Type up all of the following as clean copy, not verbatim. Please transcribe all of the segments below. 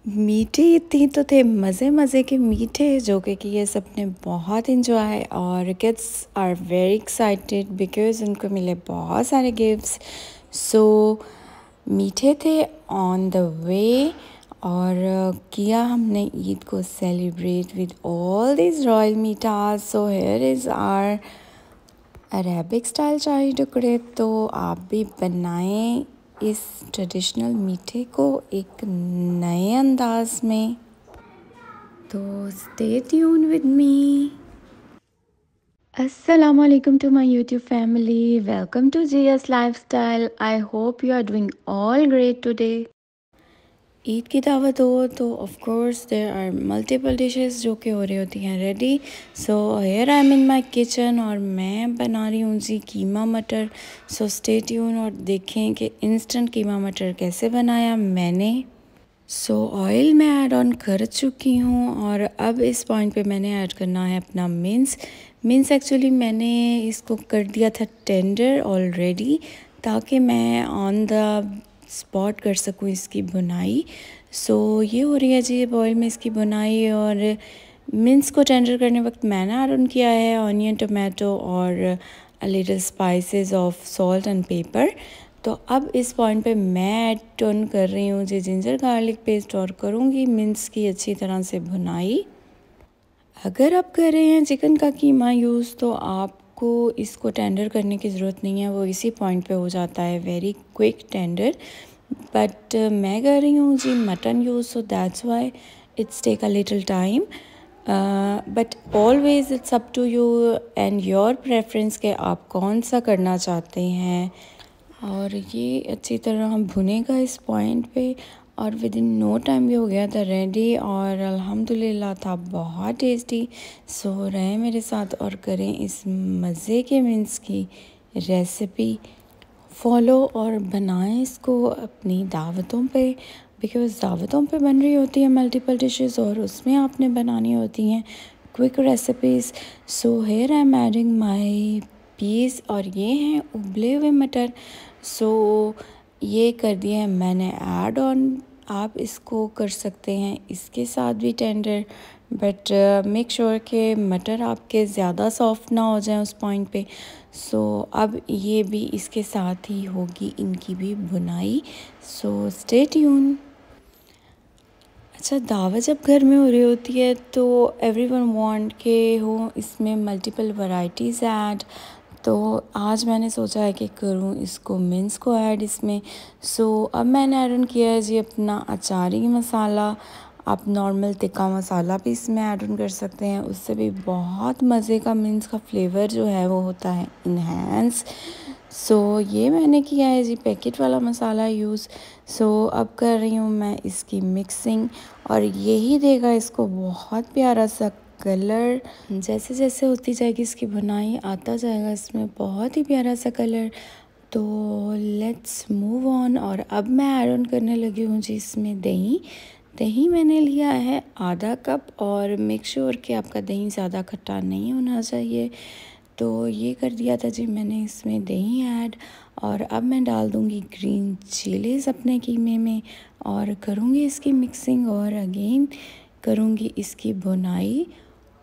मीठे इतनी तो थे, मज़े मज़े के मीठे जो कि ये सबने बहुत इन्जॉय और kids are very excited because उनको मिले बहुत सारे गिफ्ट्स। सो मीठे थे ऑन द वे और किया हमने ईद को celebrate with all this royal मीठास। So here is our Arabic style shahi tukde. तो आप भी बनाएं इस ट्रेडिशनल मीठे को एक नए अंदाज में। तो स्टे ट्यून विद मी। अस्सलाम वालेकुम to my YouTube family, welcome to GS lifestyle. I hope you are doing all great today. Eid की दावत हो तो of course there are multiple dishes जो कि हो रही होती हैं ready. So here I am in my kitchen और मैं बना रही हूँ जी कीमा मटर। सो स्टे ट्यून और देखें कि इंस्टेंट कीमा मटर कैसे बनाया मैंने। सो ऑयल मैं ऐड ऑन कर चुकी हूँ और अब इस पॉइंट पे मैंने ऐड करना है अपना मिन्स एक्चुअली मैंने इसको कर दिया था टेंडर ऑलरेडी ताकि मैं ऑन द स्पॉट कर सकूँ इसकी बुनाई। सो ये हो रही है जी बॉयल में इसकी बुनाई और मिन्स को टेंडर करने वक्त मैंने ऐड ऑन किया है ऑनियन, टोमेटो और a little spices of salt and paper. तो अब इस पॉइंट पे मैं ऐड टर्न कर रही हूँ जी जिंजर गार्लिक पेस्ट और करूँगी मिन्स की अच्छी तरह से भुनाई। अगर आप कर रहे हैं चिकन का कीमा यूज़ तो आपको इसको टेंडर करने की ज़रूरत नहीं है, वो इसी पॉइंट पे हो जाता है वेरी क्विक टेंडर। बट मैं कर रही हूँ जी mutton use, so that's why it's take a little time. But always it's up to you and your preference कि आप कौन सा करना चाहते हैं। और ये अच्छी तरह भुनेगा इस पॉइंट पे और विद इन नो टाइम भी हो गया था रेडी और अल्हम्दुलिल्लाह था बहुत टेस्टी। सो रहें मेरे साथ और करें इस मज़े के मिन्स की रेसिपी फॉलो और बनाएं इसको अपनी दावतों पे बिकॉज़ दावतों पे बन रही होती है मल्टीपल डिशेस और उसमें आपने बनानी होती हैं quick recipes. So here I am adding my piece और ये हैं उबले हुए मटर। सो ये कर दिए हैं मैंने ऐड ऑन। आप इसको कर सकते हैं इसके साथ भी टेंडर, बट मेक श्योर कि मटर आपके ज़्यादा सॉफ्ट ना हो जाए उस पॉइंट पे। सो अब ये भी इसके साथ ही होगी इनकी भी बुनाई। So stay tune. अच्छा, दावत जब घर में हो रही होती है तो एवरीवन वांट के हो इसमें मल्टीपल वैरायटीज़ ऐड। तो आज मैंने सोचा है कि करूं इसको मिन्स को ऐड इसमें। सो अब मैंने ऐड ऑन किया है जी अपना अचारी मसाला। आप नॉर्मल तिक्का मसाला भी इसमें ऐड ऑन कर सकते हैं, उससे भी बहुत मज़े का मिन्स का फ्लेवर जो है वो होता है इन्हेंस। सो ये मैंने किया है जी पैकेट वाला मसाला यूज़। सो अब कर रही हूँ मैं इसकी मिक्सिंग और यही देगा इसको बहुत प्यारा सा कलर। जैसे जैसे होती जाएगी इसकी बुनाई आता जाएगा इसमें बहुत ही प्यारा सा कलर। तो लेट्स मूव ऑन और अब मैं ऐड ऑन करने लगी हूँ जी इसमें दही। दही मैंने लिया है आधा कप और मेक श्योर कि आपका दही ज़्यादा खट्टा नहीं होना चाहिए। तो ये कर दिया था जी मैंने इसमें दही ऐड और अब मैं डाल दूँगी ग्रीन चिलीज़ अपने कीमे में और करूँगी इसकी मिक्सिंग और अगेन करूँगी इसकी बुनाई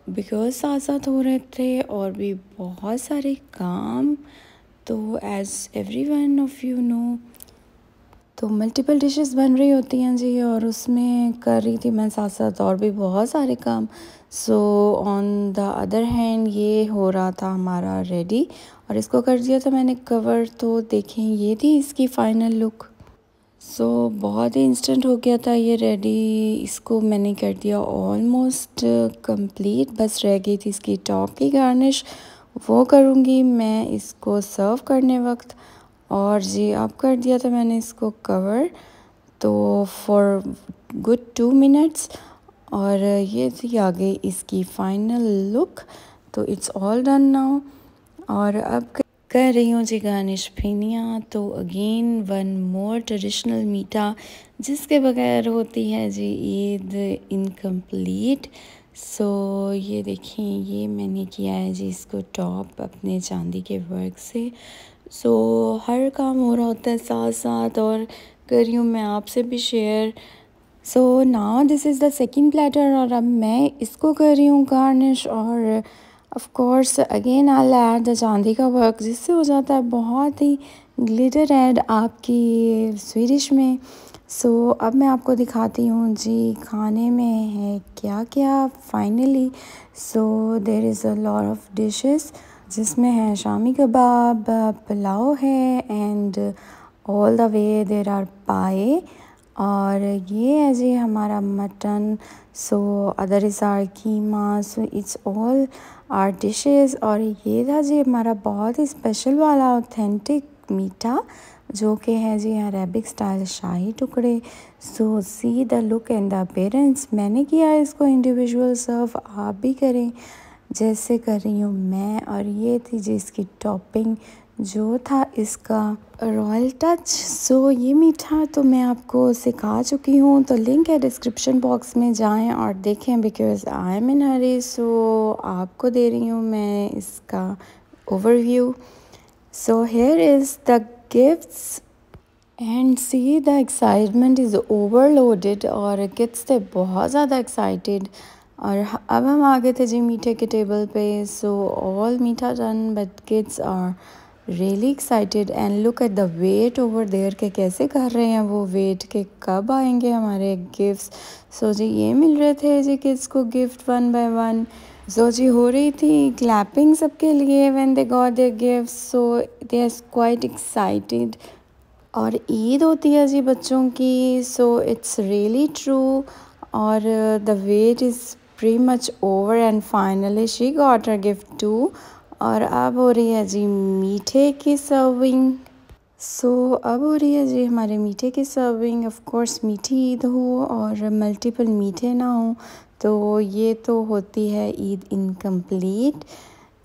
बिकॉज़ साथ साथ हो रहे थे और भी बहुत सारे काम। तो as every one of you know तो मल्टीपल डिशेस बन रही होती हैं जी और उसमें कर रही थी मैं साथ साथ और भी बहुत सारे काम। So on the other hand ये हो रहा था हमारा रेडी और इसको कर दिया था मैंने कवर। तो देखें ये थी इसकी फ़ाइनल लुक। सो बहुत ही इंस्टेंट हो गया था ये रेडी। इसको मैंने कर दिया ऑलमोस्ट कंप्लीट, बस रह गई थी इसकी टॉप की गार्निश, वो करूँगी मैं इसको सर्व करने वक्त। और जी अब कर दिया था मैंने इसको कवर तो फॉर गुड 2 मिनट्स और ये थी आ गई इसकी फ़ाइनल लुक। तो इट्स ऑल डन नाउ और अब कर रही हूँ जी गार्निश फेनिया। तो अगेन वन मोर ट्रेडिशनल मीठा जिसके बगैर होती है जी ईद इनकम्प्लीट। सो ये देखें ये मैंने किया है जी इसको टॉप अपने चांदी के वर्क से। सो हर काम हो रहा होता है साथ साथ और कर रही हूँ मैं आपसे भी share. So now this is the second platter और अब मैं इसको कर रही हूँ गार्निश। और of course again I add the चांदी का वर्क, जिससे हो जाता है बहुत ही ग्लिटर ऐड आपकी स्वीडिश में। सो अब मैं आपको दिखाती हूँ जी खाने में है क्या क्या finally. So there is a lot of dishes, जिसमें है शामी कबाब, पुलाव है, and all the way there are paya. और ये है जी हमारा mutton. So other is our keema. So it's all our dishes. और ये था जी हमारा बहुत ही स्पेशल वाला ऑथेंटिक मीठा, जो कि है जी Arabic style shahi tukde. So see the look and the appearance. मैंने किया है इसको इंडिविजुअल सर्व, आप भी करें जैसे कर रही हूँ मैं। और ये थी जी इसकी टॉपिंग, जो था इसका रॉयल टच। सो ये मीठा तो मैं आपको सिखा चुकी हूँ, तो लिंक है डिस्क्रिप्शन बॉक्स में, जाएं और देखें, बिकॉज़ आई एम इन हरी। सो आपको दे रही हूँ मैं इसका overview. So here is the gifts and see the excitement is overloaded, और किड्स थे बहुत ज़्यादा एक्साइटेड। और अब हम आ गए थे जी मीठे के टेबल पे। सो ऑल मीठा done, but kids are really excited and look at the wait over there के कैसे कर रहे हैं वो वेट के कब आएंगे हमारे गिफ्ट्स। सो जी ये मिल रहे थे जी किड्स को gift one by one. So जी हो रही थी क्लैपिंग सबके लिए when they got their gifts. So they are quite excited. और ईद होती है जी बच्चों की। So it's really true. और the wait is pretty much over and finally she got her gift too. और अब हो रही है जी मीठे की सर्विंग। सो अब हो रही है जी हमारे मीठे की सर्विंग। ऑफ कोर्स मीठी ईद हो और मल्टीपल मीठे ना हो तो ये तो होती है ईद इनकम्प्लीट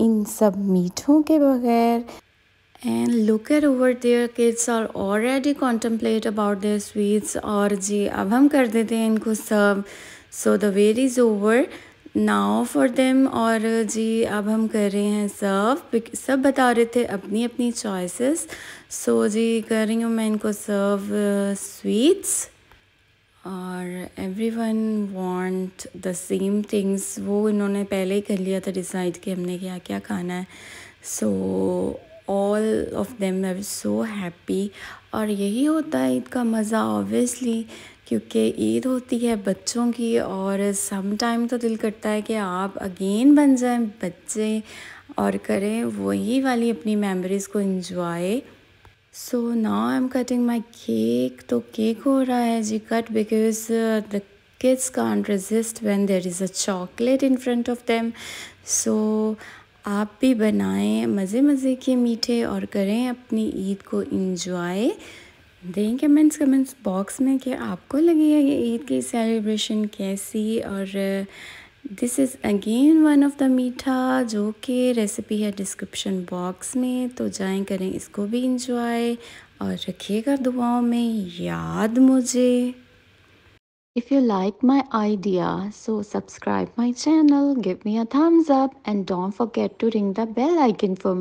इन सब मीठों के बगैर। And look at over there, kids are already contemplate about their sweets। और जी अब हम कर देते हैं इनको serve. So the wait is over now for them. और जी अब हम कर रहे हैं सर्व। सब बता रहे थे अपनी अपनी चॉइसेस। सो जी कर रही हूँ मैं इनको सर्व स्वीट्स। और every one want the same things, वो इन्होंने पहले ही कर लिया था डिसाइड कि हमने क्या क्या खाना है। So all of them are so happy. और यही होता है ईद का मज़ा ऑब्वियसली, क्योंकि ईद होती है बच्चों की। और सम टाइम तो दिल करता है कि आप अगेन बन जाएं बच्चे और करें वही वाली अपनी मेमोरीज़ को enjoy. So now I am cutting my cake. तो केक हो रहा है जी cut, because the kids can't resist when there is a chocolate in front of them. So आप भी बनाएं मज़े मज़े के मीठे और करें अपनी ईद को इंजॉय। दें कमेंट्स बॉक्स में कि आपको लगी है ये ईद की सेलिब्रेशन कैसी। और this is again one of the मीठा, जो कि रेसिपी है डिस्क्रिप्शन बॉक्स में, तो जाएं करें इसको भी इंजॉय और रखिएगा दुआओं में याद मुझे। If you like my idea, so subscribe my channel, give me a thumbs up, and don't forget to ring the bell icon for